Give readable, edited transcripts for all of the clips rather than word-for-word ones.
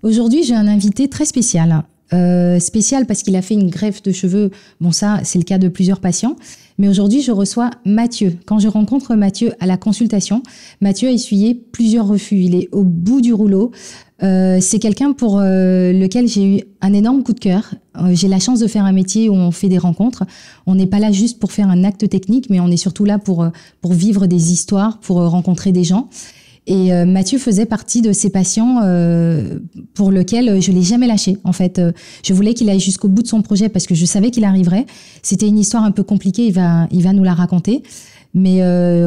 Aujourd'hui, j'ai un invité très spécial. Spécial parce qu'il a fait une greffe de cheveux. Bon, ça, c'est le cas de plusieurs patients. Mais aujourd'hui, je reçois Mathieu. Quand je rencontre Mathieu à la consultation, Mathieu a essuyé plusieurs refus. Il est au bout du rouleau. C'est quelqu'un pour lequel j'ai eu un énorme coup de cœur. J'ai la chance de faire un métier où on fait des rencontres. On n'est pas là juste pour faire un acte technique, mais on est surtout là pour vivre des histoires, pour rencontrer des gens. Et Mathieu faisait partie de ces patients pour lesquels je l'ai jamais lâché. En fait, je voulais qu'il aille jusqu'au bout de son projet parce que je savais qu'il arriverait. C'était une histoire un peu compliquée. Il va nous la raconter. Mais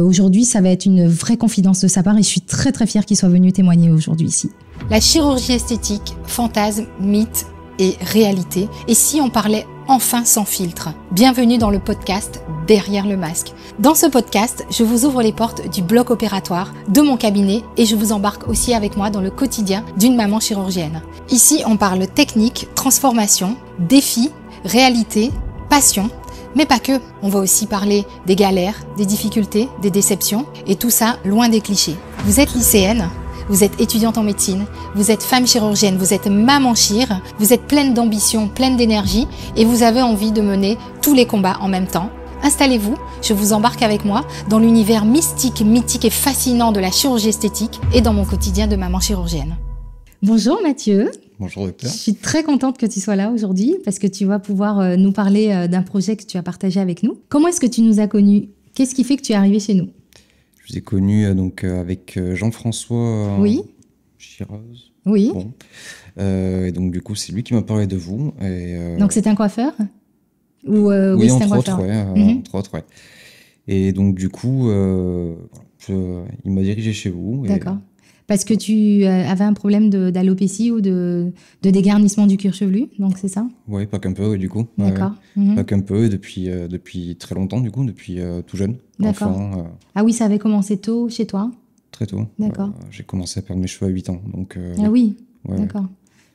aujourd'hui, ça va être une vraie confidence de sa part et je suis très très fière qu'il soit venu témoigner aujourd'hui ici. La chirurgie esthétique, fantasme, mythe et réalité. Et si on parlait enfin sans filtre? Bienvenue dans le podcast Derrière le masque. Dans ce podcast, je vous ouvre les portes du bloc opératoire, de mon cabinet et je vous embarque aussi avec moi dans le quotidien d'une maman chirurgienne. Ici, on parle technique, transformation, défis, réalité, passion, mais pas que. On va aussi parler des galères, des difficultés, des déceptions et tout ça loin des clichés. Vous êtes lycéenne? Vous êtes étudiante en médecine, vous êtes femme chirurgienne, vous êtes maman chir, vous êtes pleine d'ambition, pleine d'énergie et vous avez envie de mener tous les combats en même temps. Installez-vous, je vous embarque avec moi dans l'univers mystique, mythique et fascinant de la chirurgie esthétique et dans mon quotidien de maman chirurgienne. Bonjour Mathieu. Bonjour docteur. Je suis très contente que tu sois là aujourd'hui parce que tu vas pouvoir nous parler d'un projet que tu as partagé avec nous. Comment est-ce que tu nous as connus? Qu'est-ce qui fait que tu es arrivé chez nous? Je vous ai connu avec Jean-François Oui. Chireuse. Oui. Bon. Et donc du coup, c'est lui qui m'a parlé de vous. Donc c'est un coiffeur? Ou, oui, c'est un entre coiffeur. autres, ouais. Et donc du coup, il m'a dirigé chez vous. D'accord. Parce que tu avais un problème d'alopécie ou de dégarnissement du cuir chevelu, donc c'est ça? Oui, pas qu'un peu, du coup. D'accord. Pas qu'un peu, depuis très longtemps, du coup, depuis tout jeune. D'accord. Enfant, Ah oui, ça avait commencé tôt chez toi? très tôt. D'accord. J'ai commencé à perdre mes cheveux à 8 ans. Donc, ah oui, ouais, d'accord.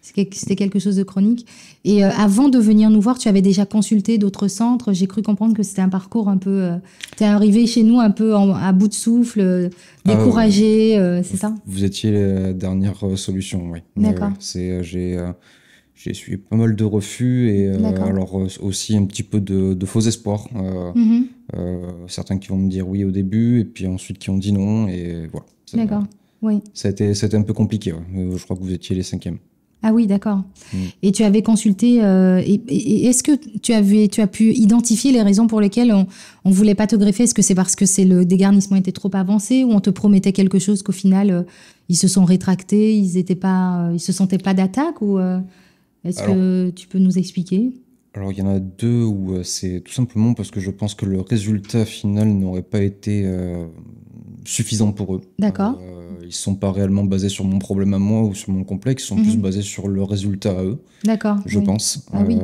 C'était quelque chose de chronique. Et avant de venir nous voir, tu avais déjà consulté d'autres centres. J'ai cru comprendre que c'était un parcours un peu... tu es arrivé chez nous un peu à bout de souffle, découragé, c'est ça? Vous étiez la dernière solution, oui. D'accord. J'ai essuyé pas mal de refus et alors aussi un petit peu de faux espoirs. Certains qui vont me dire oui au début et puis ensuite qui ont dit non. Et voilà. D'accord, oui. C'était un peu compliqué. Ouais. Je crois que vous étiez les 5e. Ah oui, d'accord. Et tu avais consulté. Et est-ce que tu as pu identifier les raisons pour lesquelles on voulait pas te greffer? Est-ce que c'est parce que le dégarnissement était trop avancé ou on te promettait quelque chose qu'au final ils se sont rétractés, ils se sentaient pas d'attaque ou est-ce que tu peux nous expliquer? Alors il y en a deux où c'est tout simplement parce que je pense que le résultat final n'aurait pas été suffisant pour eux. D'accord. Ils sont pas réellement basés sur mon problème à moi ou sur mon complexe, ils sont plus basés sur le résultat à eux. D'accord. Je pense. Ah oui.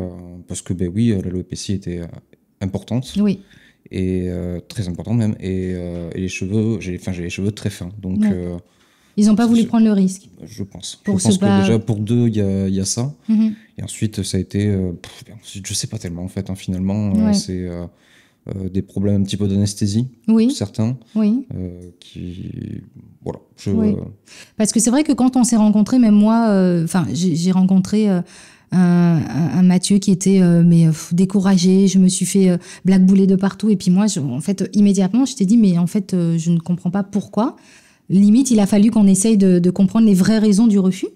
Parce que oui, l'alopécie était importante. Oui. Et très importante même. Et les cheveux, j'ai les cheveux très fins. Donc ils n'ont pas voulu prendre le risque. Je pense. Je pense que déjà pour 2, il y a ça. Et ensuite, ça a été... je sais pas tellement en fait. Finalement, Ouais. c'est des problèmes un petit peu d'anesthésie. Oui. Certains. Oui. Voilà. Oui. Parce que c'est vrai que quand on s'est rencontrés, même moi, j'ai rencontré un Mathieu qui était découragé. Je me suis fait blackbouler de partout. Et puis moi, en fait, immédiatement, je t'ai dit, mais en fait, je ne comprends pas pourquoi. Limite, il a fallu qu'on essaye de comprendre les vraies raisons du refus.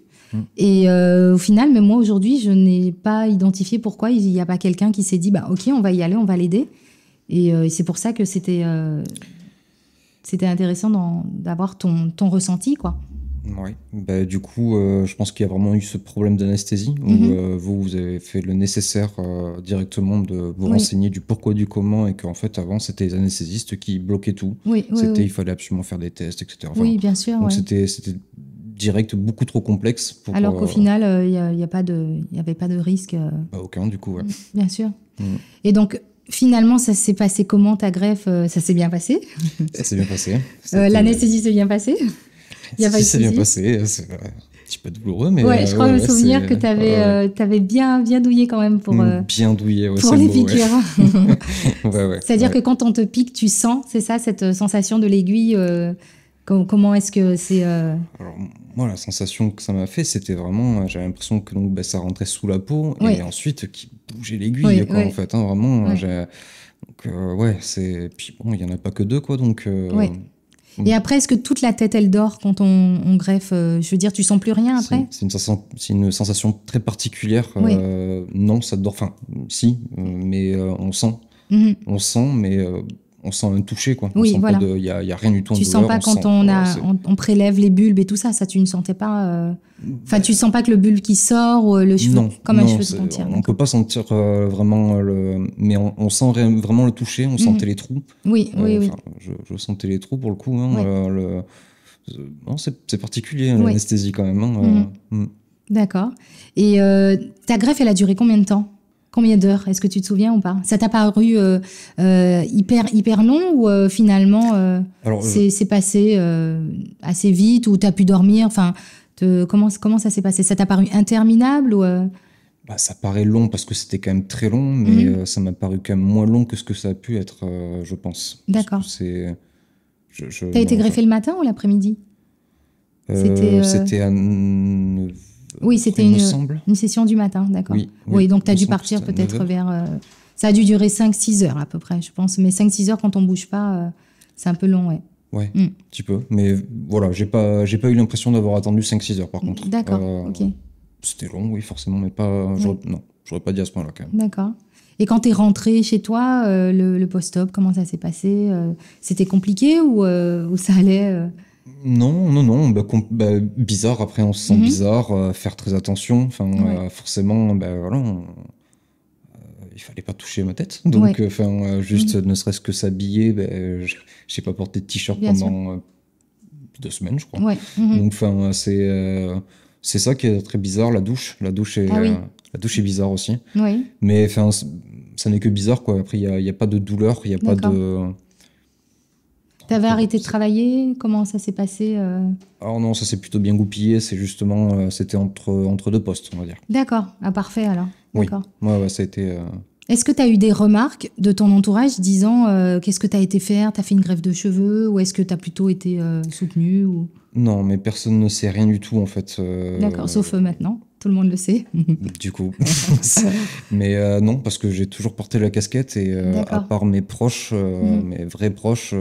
Et au final, même moi, aujourd'hui, je n'ai pas identifié pourquoi il n'y a pas quelqu'un qui s'est dit, OK, on va y aller, on va l'aider. Et c'est pour ça que c'était intéressant d'avoir ton ressenti, quoi. Oui, du coup, je pense qu'il y a vraiment eu ce problème d'anesthésie où vous avez fait le nécessaire directement de vous renseigner du pourquoi, du comment, et qu'en fait, avant, c'était les anesthésistes qui bloquaient tout. Il fallait absolument faire des tests, etc. Enfin, oui, bien sûr. Donc, c'était direct, beaucoup trop complexe. Alors qu'au final, il n'y avait pas de risque. Aucun, du coup, ouais. Bien sûr. Et donc, finalement, ça s'est passé comment, ta greffe? Ça s'est bien passé? Ça s'est bien passé. L'anesthésie s'est bien passée? C'est bien passé. C'est un petit peu douloureux, mais... Ouais, je crois me souvenir que tu avais bien douillé quand même pour... bien douillé, pour les piqûres. Ouais. C'est-à-dire que quand on te pique, tu sens, c'est ça, cette sensation de l'aiguille Comment est-ce que c'est... Alors, moi, la sensation que ça m'a fait, c'était vraiment, j'avais l'impression que donc, ça rentrait sous la peau Oui, et ensuite qui bougeait l'aiguille, oui, quoi, en oui, fait, hein, vraiment. oui, Donc, ouais, puis bon, il y en a pas que deux, quoi, donc. oui. Et après, est-ce que toute la tête, elle dort quand on greffe je veux dire, tu sens plus rien après? C'est une sensation très particulière. Oui. Non, ça dort. Enfin, si, mais Mhm. on sent, mais on sent un toucher, quoi. On Oui, sent pas voilà. de, il y a rien du tout en Tu sens douleur. pas On quand sent, voilà, on prélève les bulbes et tout ça, tu ne sentais pas. Enfin, tu sens pas que le bulbe qui sort ou le cheveu, non, comme un non, cheveu de panthère, on peut d'accord. pas sentir vraiment mais on sent vraiment le toucher. On sentait Mhm. les trous. Oui, oui, oui, Enfin, je sentais les trous pour le coup, hein, oui, non, c'est particulier, hein, oui. l'anesthésie quand même, Mhm. hein. D'accord. Et ta greffe, elle a duré combien de temps? Combien d'heures? Est-ce que tu te souviens ou pas? Ça t'a paru hyper long ou finalement Alors, c'est passé assez vite ou t'as pu dormir? Enfin, comment ça s'est passé? Ça t'a paru interminable ou bah, ça paraît long parce que c'était quand même très long, mais Mhm. ça m'a paru quand même moins long que ce que ça a pu être, je pense. Parce que D'accord. c'est. T'as été Non, enfin, greffé le matin ou l'après-midi? C'était c'était à 9 oui, heures, c'était il me semble. une session du matin, d'accord. Oui, Oui, oui, donc tu il as me dû semble que partir c'était à 9 peut-être heures. vers ça a dû durer 5-6 heures à peu près, je pense, mais 5-6 heures quand on bouge pas c'est un peu long, ouais. Ouais, Mm. un petit peu. Mais voilà, j'ai pas eu l'impression d'avoir attendu 5-6 heures par contre. D'accord, OK. C'était long, oui, forcément, mais pas. Oui, Non, j'aurais pas dit à ce point-là quand même. d'accord. Et quand tu es rentré chez toi, le post-op, comment ça s'est passé c'était compliqué ou ça allait Non, non, non, bah, bizarre, après on se sent Mhm. bizarre, faire très attention, enfin Ouais, forcément, bah, voilà, il fallait pas toucher ma tête, ouais, donc enfin juste mhm. ne serait-ce que s'habiller, j'ai pas porté de t-shirt Bien sûr. pendant 2 semaines, je crois. Ouais, mhm. Donc enfin c'est ça qui est très bizarre, Ah oui, la douche est bizarre aussi, oui, mais enfin ça n'est que bizarre quoi. Après il y a pas de douleur, il y a pas d'accord. de. T'avais Après, voilà, arrêté de travailler? Comment ça s'est passé alors non, ça s'est plutôt bien goupillé, c'est justement c'était entre deux postes, on va dire. D'accord, ah parfait alors, Oui, d'accord. ouais, ça a été. Est-ce que tu as eu des remarques de ton entourage disant qu'est-ce que tu as été faire? Tu as fait une greffe de cheveux? Ou est-ce que tu as plutôt été soutenu ou... Non, mais personne ne sait rien du tout en fait. D'accord, sauf maintenant, tout le monde le sait. Du coup. Mais non, parce que j'ai toujours porté la casquette et à D'accord. part mes proches, Mhm. mes vrais proches,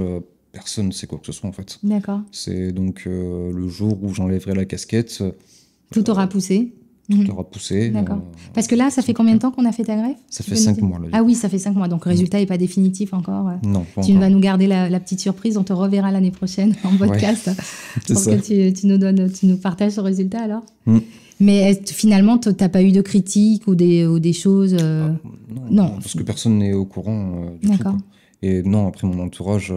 personne ne sait quoi que ce soit en fait. D'accord. C'est donc le jour où j'enlèverai la casquette, Tout aura poussé. tout Mhm. aura poussé. D'accord. Parce que là, ça fait combien de temps qu'on a fait ta greffe? Ça Tu fait peux nous 5 dire? mois là du Ah coup. oui, ça fait 5 mois, donc le résultat n'est pas définitif encore. Non, pas Tu vas encore. nous garder la petite surprise, on te reverra l'année prochaine en Ouais, podcast c'est pour ça. que tu nous donnes, tu nous partages ce résultat alors. Mm. Mais finalement, tu n'as pas eu de critiques ou des choses Ah, non, Non, non, parce que personne n'est au courant du tout d'accord, quoi. Et non, après mon entourage,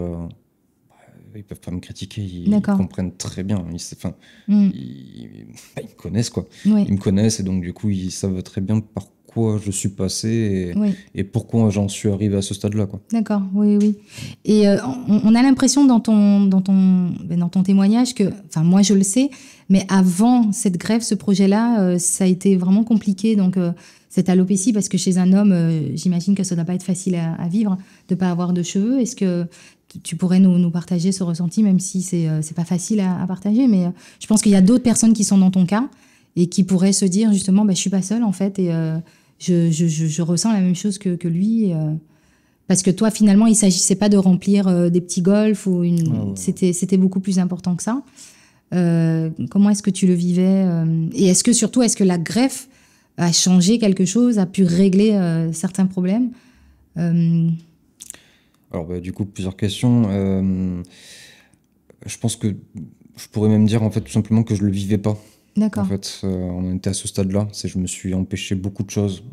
ils peuvent pas me critiquer, ils d'accord. comprennent très bien. Enfin, Hmm. ils me connaissent quoi. Oui, Ils me connaissent et donc du coup ils savent très bien par quoi je suis passé oui, et pourquoi j'en suis arrivé à ce stade-là quoi. d'accord, oui, oui. Et on a l'impression dans ton témoignage que, enfin moi je le sais, mais avant cette greffe, ce projet-là, ça a été vraiment compliqué. Donc cette alopécie, parce que chez un homme, j'imagine que ça ne doit pas être facile à vivre de ne pas avoir de cheveux. Est-ce que tu pourrais nous partager ce ressenti, même si c'est pas facile à partager, mais je pense qu'il y a d'autres personnes qui sont dans ton cas et qui pourraient se dire justement, bah, je suis pas seule en fait et je ressens la même chose que lui. Parce que toi, finalement, il s'agissait pas de remplir des petits golfs ou Ouais, ouais, ouais. c'était beaucoup plus important que ça. Comment est-ce que tu le vivais et est-ce que surtout, est-ce que la greffe a changé quelque chose, a pu régler certains problèmes Alors bah, du coup plusieurs questions. Je pense que je pourrais même dire en fait tout simplement que je le vivais pas. En D'accord. fait, on en était à ce stade-là. C'est je me suis empêché beaucoup de choses.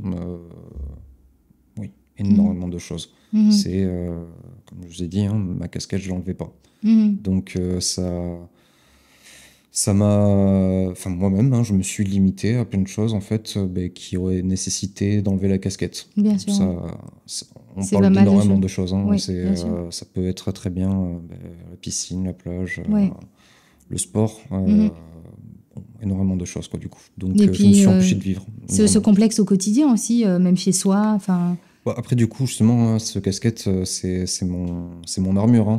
Oui, Mhm. énormément de choses. Mhm. C'est comme je vous ai dit, hein, ma casquette je l'enlevais pas. Mhm. Donc ça m'a, enfin moi-même, hein, je me suis limité à plein de choses en fait, qui auraient nécessité d'enlever la casquette. Bien sûr, oui. On C'est parle pas mal de d'énormément choses. de choses. Hein. Oui, bien sûr. Ça peut être très bien la piscine, la plage, Oui. le sport, Mhm. bon, énormément de choses quoi du coup. Donc Et je me puis, suis empêché de vivre ce vraiment. complexe au quotidien aussi, même chez soi. Enfin, Bah, après, du coup, justement, hein, ce casquette, c'est mon armure, hein,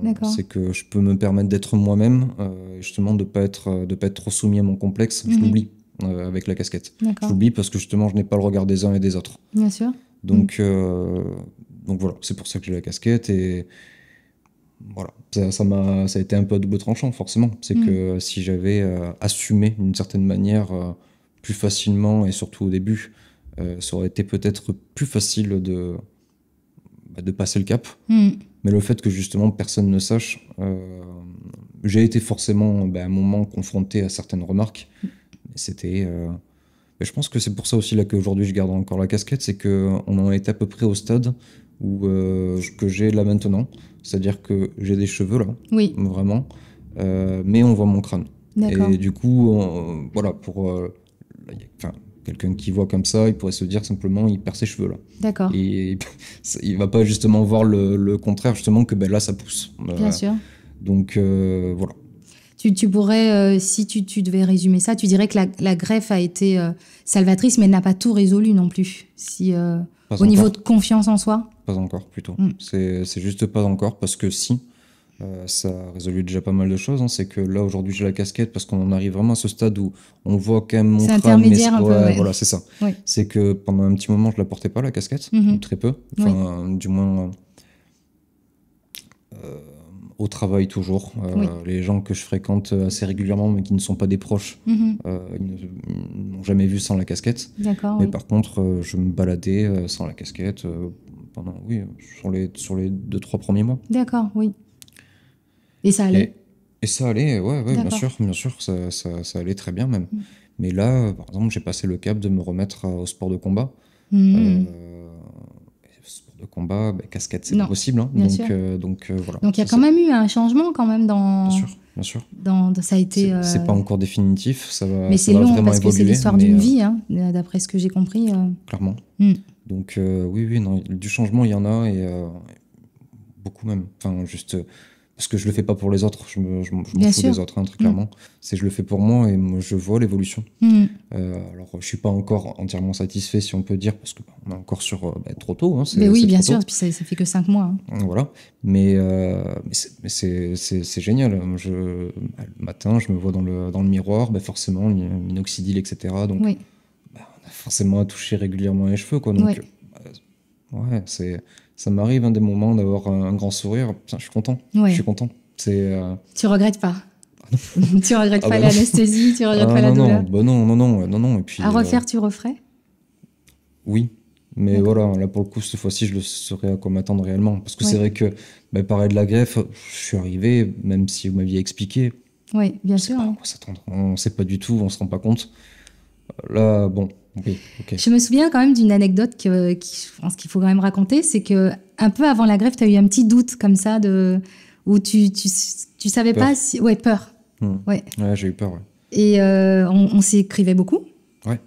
D'accord. c'est que je peux me permettre d'être moi-même, et justement de pas être trop soumis à mon complexe. Je Mhm. l'oublie avec la casquette. Je D'accord. l'oublie parce que justement, je n'ai pas le regard des uns et des autres. Bien sûr. Donc, euh, donc voilà, c'est pour ça que j'ai la casquette et voilà. Ça a été un peu à double tranchant, forcément. C'est Mhm. que si j'avais assumé d'une certaine manière plus facilement et surtout au début, ça aurait été peut-être plus facile de passer le cap. Mhm. Mais le fait que justement personne ne sache, j'ai été forcément à un moment confronté à certaines remarques. Mais c'était. Mais je pense que c'est pour ça aussi là qu'aujourd'hui je garde encore la casquette, c'est qu'on en est à peu près au stade où que j'ai là maintenant. C'est-à-dire que j'ai des cheveux là, Oui. vraiment, mais on voit mon crâne. D'accord. Et du coup, voilà, enfin, quelqu'un qui voit comme ça, il pourrait se dire simplement il perd ses cheveux là. D'accord. Et il va pas justement voir le contraire, justement, que ben, là ça pousse. Bien sûr. Donc voilà. Tu pourrais, si tu devais résumer ça, tu dirais que la greffe a été salvatrice, mais n'a pas tout résolu non plus. Si, Pas au niveau encore. de confiance en soi. Pas encore, plutôt. Mm. C'est juste pas encore, parce que si, ça a résolu déjà pas mal de choses, hein. C'est que là, aujourd'hui, j'ai la casquette, parce qu'on en arrive vraiment à ce stade où on voit quand même mon C'est crâne, mais intermédiaire un peu, ouais, ouais. voilà, c'est ça. Oui. C'est que pendant un petit moment, je la portais pas, la casquette, Mhm. ou très peu. Enfin, du moins, euh, au travail toujours. Oui. Les gens que je fréquente assez régulièrement, mais qui ne sont pas des proches, Mhm. ils n'ont jamais vu sans la casquette. D'accord, Mais oui. par contre, je me baladais sans la casquette pendant, oui, sur les 2-3 premiers mois. D'accord, oui. Et ça allait? Et ça allait, ouais, ouais, D'accord. bien sûr, ça allait très bien même. Mm. Mais là, par exemple, j'ai passé le cap de me remettre au sport de combat. Mhm. Sport de combat, casquette, c'est pas Non, possible, hein. bien sûr. Donc voilà. Donc il y a Ça, quand même eu un changement quand même bien dans, sûr, bien sûr. ça a été. C'est pas encore définitif, Mais ça c'est va long vraiment parce que c'est évoluer, l'histoire mais d'une vie, hein, d'après ce que j'ai compris. clairement. Mm. Donc oui, oui, non, du changement, il y en a, et beaucoup même. Enfin, juste parce que je le fais pas pour les autres, je m'en Bien fous sûr. des autres, hein, très clairement. Je le fais pour moi, et moi, je vois l'évolution. Mm. Alors, je suis pas encore entièrement satisfait, si on peut dire, parce que on est encore sur trop tôt, hein, Mais oui, c'est bien trop sûr, tôt. puis ça fait que 5 mois. Hein. Voilà. Mais c'est génial. Le matin, je me vois dans le miroir, forcément, minoxidil, etc. Donc, Oui, on a forcément à toucher régulièrement les cheveux, quoi. Donc, oui. ouais, ça m'arrive, hein, des moments d'avoir un grand sourire. Putain, je suis content. Ouais. Je suis content. Tu regrettes pas. Tu regrettes Ah pas bah non. l'anesthésie, tu regrettes Ah pas la non, douleur. non, bah non, non, non, non, non. Et puis, À refaire, tu referais? oui. Mais D'accord. voilà, là pour le coup, cette fois-ci, je le saurais à quoi m'attendre réellement. Parce que Oui. c'est vrai que, pareil de la greffe, je suis arrivé, même si vous m'aviez expliqué, Oui, bien on sait sûr. pas à Hein. quoi s'attendre. On sait pas du tout, on se rend pas compte. Là, bon, oui, ok. Je me souviens quand même d'une anecdote je pense qu'il faut quand même raconter, c'est que un peu avant la greffe, tu as eu un petit doute comme ça où tu savais Peur. pas si. Ouais, peur. Ouais. Ouais, j'ai eu peur, ouais. Et on s'écrivait beaucoup Ouais,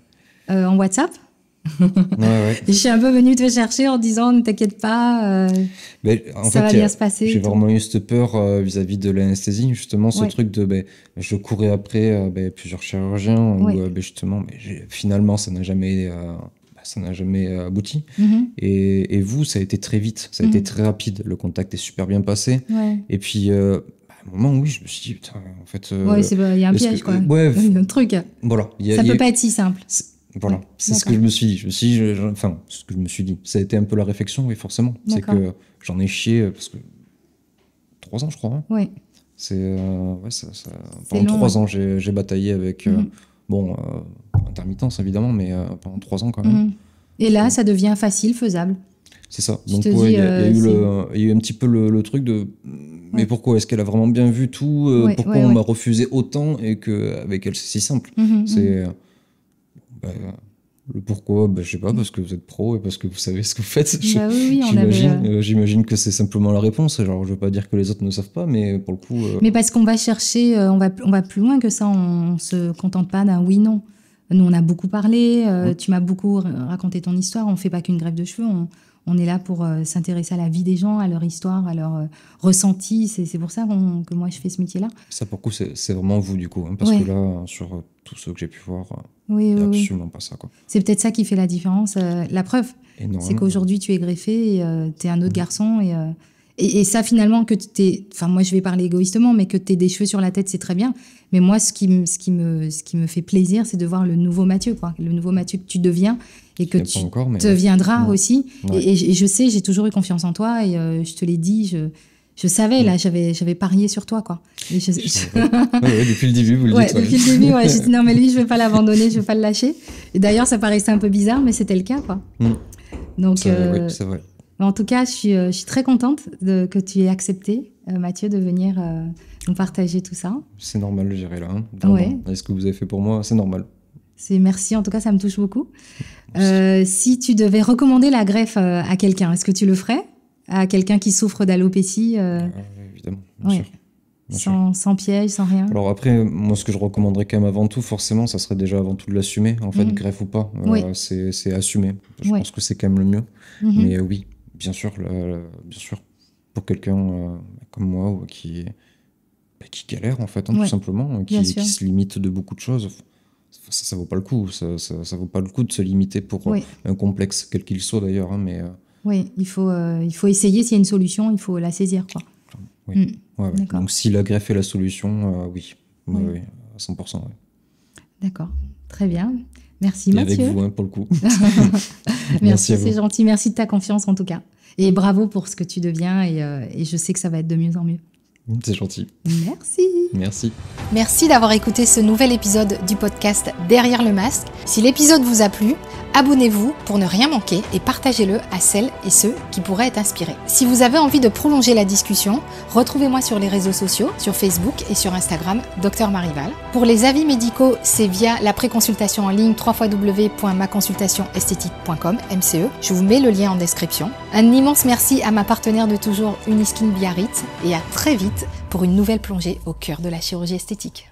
en WhatsApp. ouais, ouais. Et je suis un peu venue te chercher en disant ne t'inquiète pas, En ça fait, va bien se passer. j'ai et tout. vraiment eu cette peur vis-à-vis de l'anesthésie, justement, ce Ouais. truc de je courais après plusieurs chirurgiens où Ouais. justement, finalement, ça n'a jamais, abouti. Mhm. Et vous, ça a été très vite, ça a été très rapide, le contact est super bien passé. Ouais. Et puis, à un moment, oui, je me suis dit, putain, en fait. Ouais, il y a un est-ce piège que- quoi. ouais, Il y a un truc. voilà. Ça peut pas être si simple. Voilà, Ouais, c'est ce que d'accord. je me suis dit. Enfin, ce que je me suis dit. Ça a été un peu la réflexion, oui, forcément. C'est D'accord. que j'en ai chié parce que 3 ans, je crois, hein. Ouais. Ouais, pendant long, 3 ouais. ans, j'ai bataillé avec bon, intermittence évidemment, mais pendant 3 ans quand même. Mhm. Et là, ça devient facile, faisable. C'est ça. Tu Donc te ouais, dis, il y a eu c'est- il y a eu un petit peu le truc de mais Ouais. pourquoi est-ce qu'elle a vraiment bien vu tout, Ouais, pourquoi ouais, on ouais. m'a refusé autant et que avec elle c'est si simple. Mhm, C'est bah, le pourquoi, je sais pas, parce que vous êtes pro et parce que vous savez ce que vous faites. Bah oui, on avait. J'imagine que c'est simplement la réponse. Genre, je veux pas dire que les autres ne savent pas, mais pour le coup, Mais parce qu'on va chercher, on va plus loin que ça. On se contente pas d'un oui/non. Nous, on a beaucoup parlé. Tu m'as beaucoup raconté ton histoire. On fait pas qu'une greffe de cheveux. On est là pour s'intéresser à la vie des gens, à leur histoire, à leur ressenti. C'est pour ça que moi, je fais ce métier-là. Ça, pour le coup, c'est vraiment vous, du coup. Hein, parce que là, sur tous ceux que j'ai pu voir, il n'y a absolument pas ça, quoi. C'est peut-être ça qui fait la différence. La preuve, c'est qu'aujourd'hui, tu es greffé et tu es un autre garçon. Et ça, finalement, que t'aies... Enfin, moi, je vais parler égoïstement, mais que tu aies des cheveux sur la tête, c'est très bien. Mais moi, ce qui me fait plaisir, c'est de voir le nouveau Mathieu, quoi. Le nouveau Mathieu que tu deviens et que tu deviendras aussi. Ouais. Et je sais, j'ai toujours eu confiance en toi et je te l'ai dit, je savais, là, j'avais parié sur toi, quoi. Et depuis le début, vous le dites. Depuis le début, j'ai dit non, mais lui, je vais pas l'abandonner, je vais pas le lâcher. Et d'ailleurs, ça paraissait un peu bizarre, mais c'était le cas, quoi. Donc, c'est vrai. En tout cas, je suis très contente que tu aies accepté, Mathieu, de venir nous partager tout ça. C'est normal, je dirais là. Hein. Et ce que vous avez fait pour moi, c'est normal. Merci, en tout cas, ça me touche beaucoup. Si tu devais recommander la greffe à quelqu'un, est-ce que tu le ferais ? À quelqu'un qui souffre d'alopécie Évidemment, bien sûr. Sans piège, sans rien. Alors après, moi, ce que je recommanderais quand même avant tout, forcément, ça serait déjà avant tout de l'assumer. En fait, greffe ou pas, c'est assumer. Je pense que c'est quand même le mieux. Mais oui, bien sûr, pour quelqu'un comme moi qui galère, en fait, tout simplement, qui se limite de beaucoup de choses, ça vaut pas le coup. Ça vaut pas le coup de se limiter pour un complexe, quel qu'il soit d'ailleurs. Hein, mais, oui, il faut essayer. S'il y a une solution, il faut la saisir, quoi. Oui. Donc, si la greffe est la solution, oui, à 100%. Ouais. D'accord, très bien. Merci, Mathieu. Et avec vous, pour le coup. Merci, c'est gentil. Merci de ta confiance, en tout cas. Et bravo pour ce que tu deviens. Et je sais que ça va être de mieux en mieux. C'est gentil. Merci. Merci d'avoir écouté ce nouvel épisode du podcast Derrière le masque. Si l'épisode vous a plu, abonnez-vous pour ne rien manquer et partagez-le à celles et ceux qui pourraient être inspirés. Si vous avez envie de prolonger la discussion, retrouvez-moi sur les réseaux sociaux, sur Facebook et sur Instagram, Dr Marival. Pour les avis médicaux, c'est via la préconsultation en ligne www.maconsultationesthétique.com, MCE. Je vous mets le lien en description. Un immense merci à ma partenaire de toujours, Uniskin Biarritz, et à très vite pour une nouvelle plongée au cœur de la chirurgie esthétique.